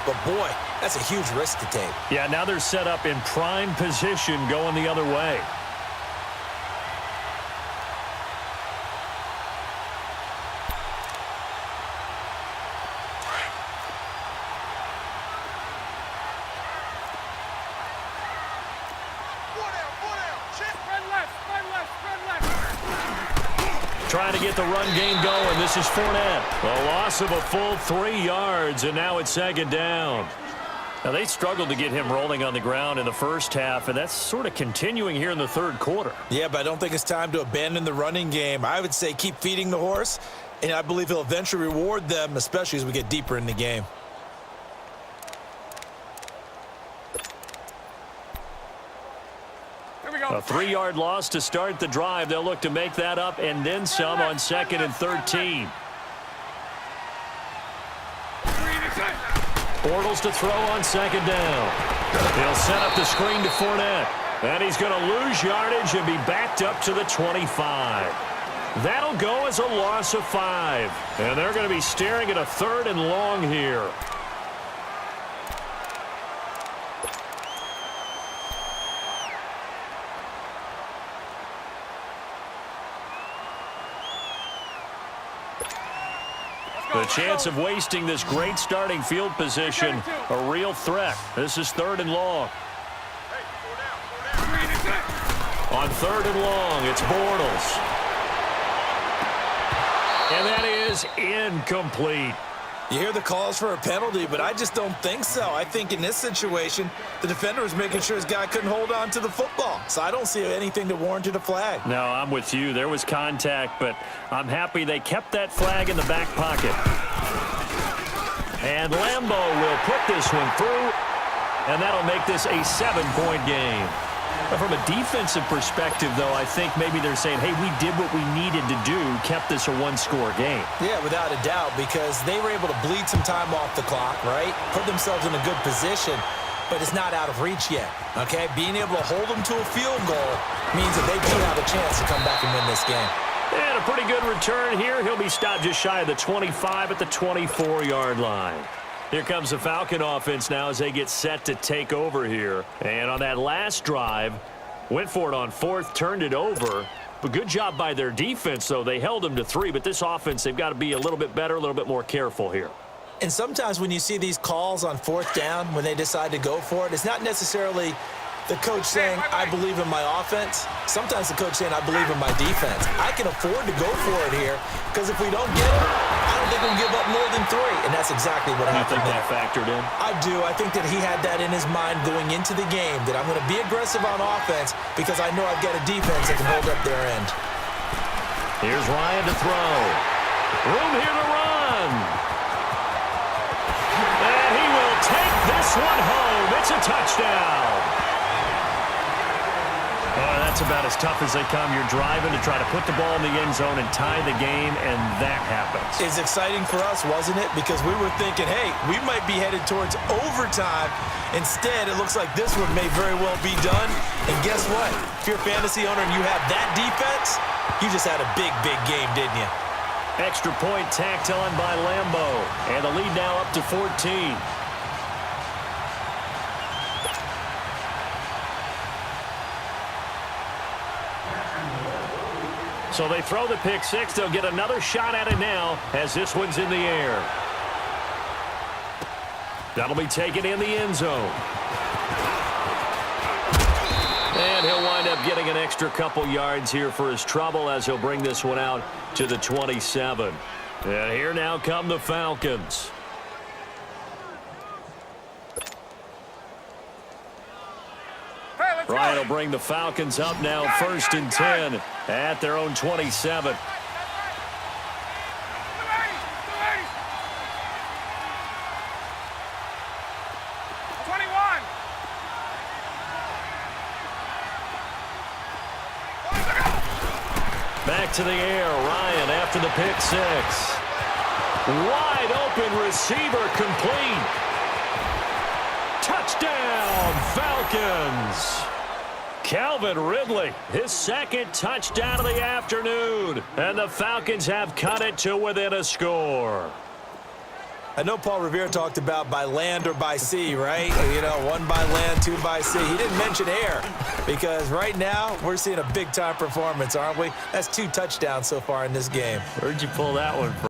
but boy, that's a huge risk to take. Yeah, now they're set up in prime position going the other way. Trying to get the run game going. This is Fournette. A loss of a full 3 yards, and now it's second down. Now, they struggled to get him rolling on the ground in the first half, and that's sort of continuing here in the third quarter. Yeah, but I don't think it's time to abandon the running game. I would say keep feeding the horse, and I believe he'll eventually reward them, especially as we get deeper in the game. A 3-yard loss to start the drive. They'll look to make that up and then some on 2nd and 13. Bortles to throw on 2nd down. He'll set up the screen to Fournette. And he's going to lose yardage and be backed up to the 25. That'll go as a loss of 5. And they're going to be staring at a 3rd and long here. The chance of wasting this great starting field position, a real threat. This is 3rd and long. On 3rd and long, it's Bortles. And that is incomplete. You hear the calls for a penalty, but I just don't think so. I think in this situation, the defender was making sure his guy couldn't hold on to the football. So I don't see anything that warranted a flag. No, I'm with you. There was contact, but I'm happy they kept that flag in the back pocket. And Lambo will put this one through, and that'll make this a 7-point game. But from a defensive perspective, though, I think maybe they're saying, hey, we did what we needed to do, kept this a 1-score game. Yeah, without a doubt, because they were able to bleed some time off the clock, right? Put themselves in a good position, but it's not out of reach yet, okay? Being able to hold them to a field goal means that they do have a chance to come back and win this game. And a pretty good return here. He'll be stopped just shy of the 25 at the 24-yard line. Here comes the Falcon offense now as they get set to take over here. And on that last drive, went for it on 4th, turned it over. But good job by their defense, though. They held them to 3, but this offense, they've got to be a little bit better, a little bit more careful here. And sometimes when you see these calls on 4th down, when they decide to go for it, it's not necessarily the coach saying, I believe in my offense. Sometimes the coach saying, I believe in my defense. I can afford to go for it here because if we don't get it, I don't think we'll give up more than 3. And that's exactly what happened. You think that factored in? I do. I think that he had that in his mind going into the game, that I'm going to be aggressive on offense because I know I've got a defense that can hold up their end. Here's Ryan to throw. Room here to run. And he will take this one home. It's a touchdown. That's about as tough as they come. You're driving to try to put the ball in the end zone and tie the game, and that happens. It's exciting for us, wasn't it? Because we were thinking, hey, we might be headed towards overtime. Instead, it looks like this one may very well be done. And guess what? If you're a fantasy owner and you have that defense, you just had a big, big game, didn't you? Extra point tacked on by Lambo. And the lead now up to 14. So they throw the pick 6. They'll get another shot at it now as this one's in the air. That'll be taken in the end zone. And he'll wind up getting an extra couple yards here for his trouble as he'll bring this one out to the 27. And here now come the Falcons. Ryan will bring the Falcons up now 1st and 10 at their own 27. Back to the air, Ryan after the pick 6. Wide open receiver complete. Touchdown, Falcons. Calvin Ridley, his 2nd touchdown of the afternoon. And the Falcons have cut it to within a score. I know Paul Revere talked about by land or by sea, right? You know, 1 by land, 2 by sea. He didn't mention air because right now we're seeing a big-time performance, aren't we? That's 2 touchdowns so far in this game. Where'd you pull that one from?